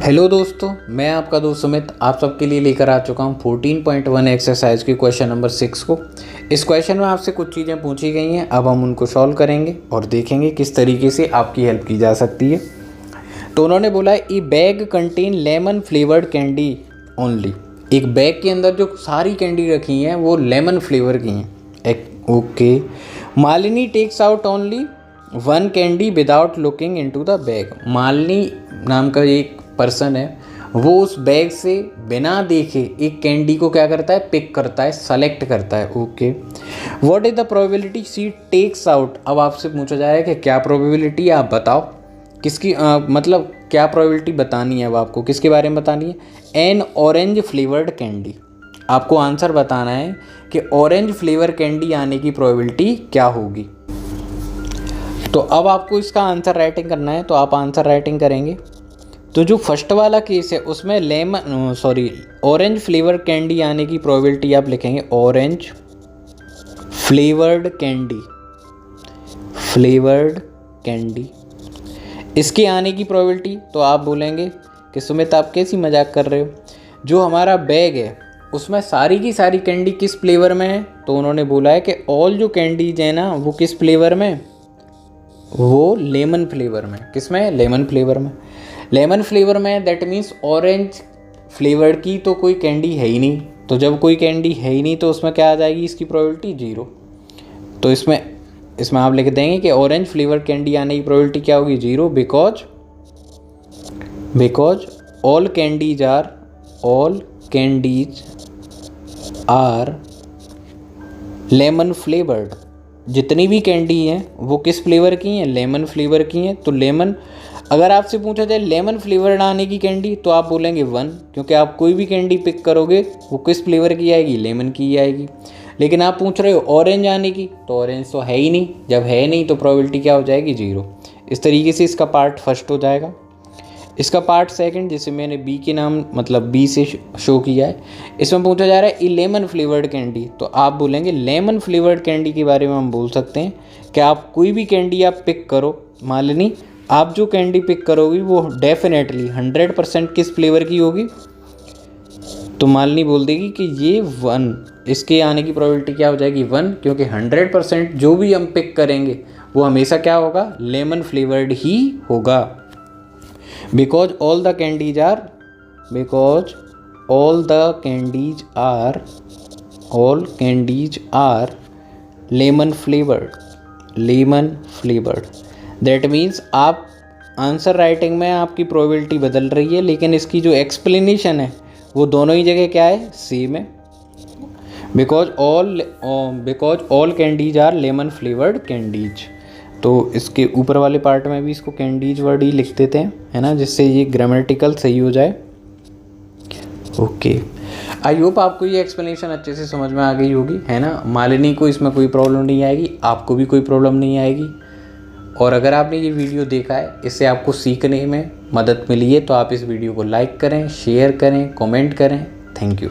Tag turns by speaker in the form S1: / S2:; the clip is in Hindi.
S1: हेलो दोस्तों, मैं आपका दोस्त सुमित आप सबके लिए लेकर आ चुका हूँ 14.1 एक्सरसाइज की क्वेश्चन नंबर 6 को। इस क्वेश्चन में आपसे कुछ चीज़ें पूछी गई हैं, अब हम उनको सॉल्व करेंगे और देखेंगे किस तरीके से आपकी हेल्प की जा सकती है। तो उन्होंने बोला ई bag contain lemon flavoured candy only. एक बैग के अंदर जो सारी कैंडी रखी हैं वो लेमन फ्लेवर की हैं। Okay. Malini takes out only one candy without looking into the bag. Malini नाम का एक पर्सन है, वो उस बैग से बिना देखे एक कैंडी को क्या करता है, पिक करता है, सेलेक्ट करता है। Okay. What is the probability she takes out. अब आपसे पूछा जा रहा है कि क्या प्रोबेबिलिटी है, आप बताओ किसकी मतलब क्या प्रोबेबिलिटी बतानी है। अब आपको किसके बारे में बतानी है, एन ऑरेंज फ्लेवर्ड कैंडी। आपको आंसर बताना है कि ऑरेंज फ्लेवर कैंडी आने की प्रोबेबिलिटी क्या होगी। तो अब आपको इसका आंसर राइटिंग करना है, तो आप आंसर राइटिंग करेंगे। तो जो फर्स्ट वाला केस है उसमें ऑरेंज फ्लेवर कैंडी आने की प्रोबेबिलिटी आप लिखेंगे ऑरेंज फ्लेवर्ड कैंडी। इसके आने की प्रोबेबिलिटी तो आप बोलेंगे कि सुमित आप कैसी मजाक कर रहे हो, जो हमारा बैग है उसमें सारी की सारी कैंडी किस फ्लेवर में है। तो उन्होंने बोला है कि ऑल जो कैंडीज है ना वो किस फ्लेवर में, वो लेमन फ्लेवर में। किस में, लेमन फ्लेवर में। लेमन फ्लेवर में दैट मीन्स ऑरेंज फ्लेवर की तो कोई कैंडी है ही नहीं। तो जब कोई कैंडी है ही नहीं तो उसमें क्या आ जाएगी, इसकी प्रोबेबिलिटी 0। तो इसमें आप लिख देंगे कि ऑरेंज फ्लेवर कैंडी आने की प्रोबेबिलिटी क्या होगी, 0, because all candies are lemon flavoured. जितनी भी कैंडी हैं वो किस फ्लेवर की हैं, लेमन फ्लेवर की हैं। तो लेमन, अगर आपसे पूछा जाए लेमन फ्लेवर आने की कैंडी तो आप बोलेंगे 1, क्योंकि आप कोई भी कैंडी पिक करोगे वो किस फ्लेवर की आएगी, लेमन की आएगी। लेकिन आप पूछ रहे हो ऑरेंज आने की, तो ऑरेंज तो है ही नहीं। जब है नहीं तो प्रोबेबिलिटी क्या हो जाएगी, 0। इस तरीके से इसका पार्ट फर्स्ट हो जाएगा। इसका पार्ट सेकंड, जिसे मैंने बी के नाम मतलब बी से शो किया है, इसमें पूछा जा रहा है लेमन फ्लेवर्ड कैंडी। तो आप बोलेंगे लेमन फ्लेवर्ड कैंडी के बारे में हम बोल सकते हैं कि आप कोई भी कैंडी आप पिक करो, मालिनी आप जो कैंडी पिक करोगी वो डेफिनेटली 100% किस फ्लेवर की होगी। तो मालिनी बोल देगी कि ये 1, इसके आने की प्रोबेबिलिटी क्या हो जाएगी, 1, क्योंकि 100% जो भी हम पिक करेंगे वो हमेशा क्या होगा, लेमन फ्लेवर्ड ही होगा। Because all the candies are lemon flavoured. That means आप आंसर राइटिंग में आपकी प्रोबेबिलिटी बदल रही है, लेकिन इसकी जो एक्सप्लेनेशन है वो दोनों ही जगह क्या है, सेम है। Because all candies are lemon flavoured candies. तो इसके ऊपर वाले पार्ट में भी इसको कैंडीज वर्ड ही लिख देते हैं, है ना, जिससे ये ग्रामेटिकल सही हो जाए। ओके, आई होप आपको ये एक्सप्लेनेशन अच्छे से समझ में आ गई होगी, है ना। मालिनी को इसमें कोई प्रॉब्लम नहीं आएगी, आपको भी कोई प्रॉब्लम नहीं आएगी। और अगर आपने ये वीडियो देखा है, इससे आपको सीखने में मदद मिली है, तो आप इस वीडियो को लाइक करें, शेयर करें, कमेंट करें। Thank you.